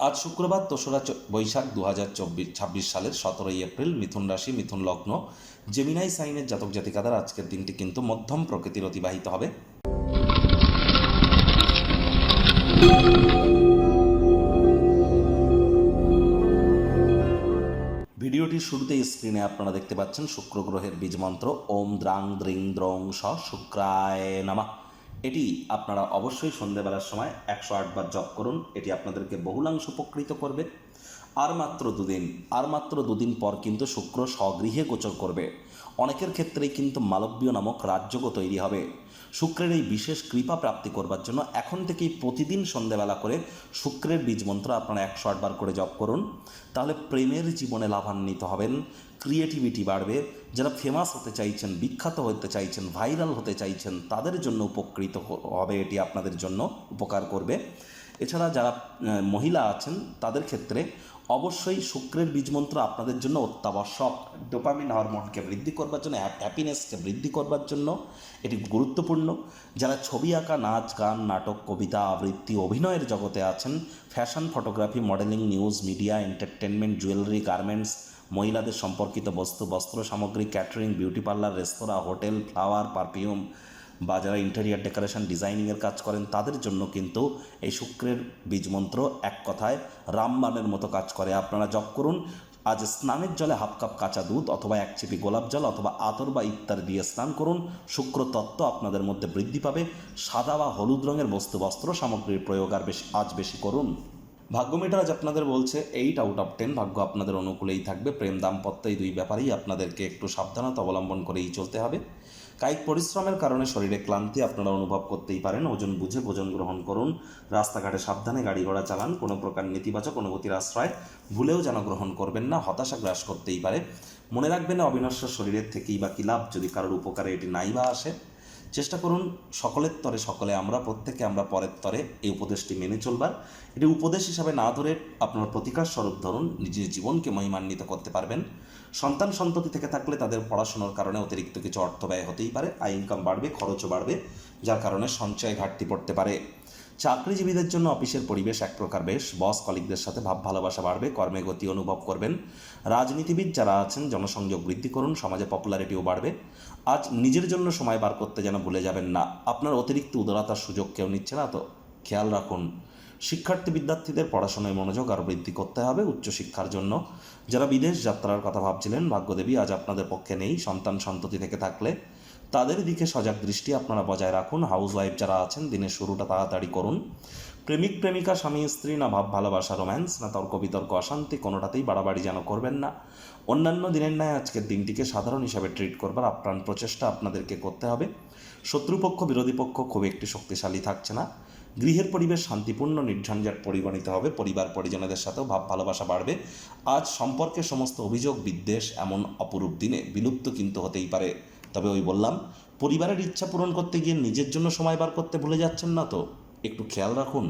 আজ শুক্রবার ২রা বৈশাখ ২০২৬ সালের ১৭ই এপ্রিল। মিথুন রাশি, মিথুন লগ্ন, জেমিনাই সাইনের জাতক জাতিকাদের আজকের দিনটি কিন্তু মধ্যম প্রকৃতির অতিবাহিত হবে। ভিডিওটির শুরুতেই স্ক্রিনে আপনারা দেখতে পাচ্ছেন শুক্র গ্রহের বীজ মন্ত্র ওম দ্রাং দ্রিং দ্রং স শুক্রায় নমঃ। এটি আপনারা অবশ্যই সন্ধ্যেবেলার সময় ১০৮ বার জপ করুন। এটি আপনাদেরকে বহুলাংশ উপকৃত করবে। আর মাত্র দুদিন পর কিন্তু শুক্র স্বগৃহে গোচর করবে। অনেকের ক্ষেত্রেই কিন্তু মালব্য নামক রাজযোগও তৈরি হবে। শুক্রের এই বিশেষ কৃপা প্রাপ্তি করবার জন্য এখন থেকেই প্রতিদিন সন্ধ্যেবেলা করে শুক্রের বীজ মন্ত্র আপনারা ১০৮ বার করে জপ করুন। তাহলে প্রেমের জীবনে লাভান্বিত হবেন, ক্রিয়েটিভিটি বাড়বে। যারা ফেমাস হতে চাইছেন, বিখ্যাত হতে চাইছেন, ভাইরাল হতে চাইছেন, তাদের জন্য উপকৃত হবে, এটি আপনাদের জন্য উপকার করবে। এছাড়া যারা মহিলা আছেন তাদের ক্ষেত্রে অবশ্যই শুক্রের বীজমন্ত্র আপনাদের জন্য অত্যাবশ্যক। ডোপামিন হরমোনকে বৃদ্ধি করবার জন্য, হ্যাপিনেসকে বৃদ্ধি করবার জন্য এটি গুরুত্বপূর্ণ। যারা ছবি আঁকা, নাচ, গান, নাটক, কবিতা, আবৃত্তি, অভিনয়ের জগতে আছেন, fashion, photography, modelling, news, media, entertainment, jewellery, garments, মহিলাদের সম্পর্কিত বস্তু, বস্ত্র সামগ্রী, ক্যাটারিং, বিউটি পার্লার, রেস্তোরাঁ, হোটেল, ফ্লাওয়ার, পারফিউম বা যারা ইন্টেরিয়ার ডেকোরেশন, ডিজাইনিংয়ের কাজ করেন, তাদের জন্য কিন্তু এই শুক্রের বীজমন্ত্র এক কথায় রামবাণের মতো কাজ করে। আপনারা জপ করুন। আজ স্নানের জলে হাফ কাপ কাঁচা দুধ অথবা ১ চিপি গোলাপ জল অথবা আতর বা ইত্যাদি দিয়ে স্নান করুন। শুক্র তত্ত্ব আপনাদের মধ্যে বৃদ্ধি পাবে। সাদা বা হলুদ রঙের বস্ত্র সামগ্রীর প্রয়োগ আজ বেশি করুন। ভাগ্য মিটার আজ আপনাদের বলছে 8/10। ভাগ্য আপনাদের অনুকূলেই থাকবে। প্রেম, দাম্পত্য এই দুই ব্যাপারেই আপনাদেরকে একটু সাবধানতা অবলম্বন করেই চলতে হবে। কায়িক পরিশ্রমের কারণে শরীরে ক্লান্তি আপনারা অনুভব করতেই পারেন। ওজন বুঝে ভোজন গ্রহণ করুন। রাস্তাঘাটে সাবধানে গাড়ি ঘোড়া চালান। কোনো প্রকার নেতিবাচক অনুভূতির আশ্রয় ভুলেও যেন গ্রহণ করবেন না। হতাশা গ্রাস করতেই পারে। মনে রাখবেন, অবিনশ্বর শরীরের থেকেই বা কী লাভ যদি কারোর উপকারে এটি নাই বা আসে। চেষ্টা করুন সকলের তরে সকলে আমরা, প্রত্যেকে আমরা পরের তরে, এই উপদেশটি মেনে চলবার। এটি উপদেশ হিসাবে না ধরে আপনার প্রতিকার স্বরূপ ধরুন। নিজের জীবনকে মহিমান্বিত করতে পারবেন। সন্তান সন্ততি থেকে থাকলে তাদের পড়াশোনার কারণে অতিরিক্ত কিছু অর্থ ব্যয় হতেই পারে। আয় ইনকাম বাড়বে, খরচও বাড়বে, যার কারণে সঞ্চয়ে ঘাটতি পড়তে পারে। চাকরিজীবীদের জন্য অফিসের পরিবেশ এক প্রকার বেশ। বস কলিগদের সাথে ভাব ভালোবাসা বাড়বে, কর্মে গতি অনুভব করবেন। রাজনীতিবিদ যারা আছেন জনসংযোগ বৃদ্ধি করুন, সমাজে পপুলারিটিও বাড়বে। আজ নিজের জন্য সময় বার করতে যেন ভুলে যাবেন না। আপনার অতিরিক্ত উদারতার সুযোগ কেউ নিচ্ছে না তো, খেয়াল রাখুন। বিদ্যার্থীদের পড়াশোনায় মনোযোগ আরও বৃদ্ধি করতে হবে উচ্চশিক্ষার জন্য। যারা বিদেশ যাত্রার কথা ভাবছিলেন, ভাগ্যদেবী আজ আপনাদের পক্ষে নেই। সন্তান সন্ততি থেকে থাকলে তাদের দিকে সজাগ দৃষ্টি আপনারা বজায় রাখুন। হাউসওয়াইফ যারা আছেন, দিনের শুরুটা তাড়াতাড়ি করুন। প্রেমিক প্রেমিকা, স্বামী স্ত্রী, না ভাব ভালোবাসা, রোম্যান্স, না তর্ক বিতর্ক, অশান্তি, কোনোটাতেই বাড়াবাড়ি যেন করবেন না। অন্যান্য দিনের ন্যায় আজকের দিনটিকে সাধারণ হিসাবে ট্রিট করবার আপ্রাণ প্রচেষ্টা আপনাদেরকে করতে হবে। শত্রুপক্ষ, বিরোধী পক্ষ খুব একটি শক্তিশালী থাকছে না। গৃহের পরিবেশ শান্তিপূর্ণ, নির্ঝঞ্ঝাট পরিগণিত হবে। পরিবার পরিজনদের সাথেও ভাব ভালোবাসা বাড়বে। আজ সম্পর্কে সমস্ত অভিযোগ, বিদ্বেষ এমন অপরূপ দিনে বিলুপ্ত কিন্তু হতেই পারে। তবে ওই বললাম, পরিবারের ইচ্ছা পূরণ করতে গিয়ে নিজের জন্য সময় বার করতে ভুলে যাচ্ছেন না তো, একটু খেয়াল রাখুন।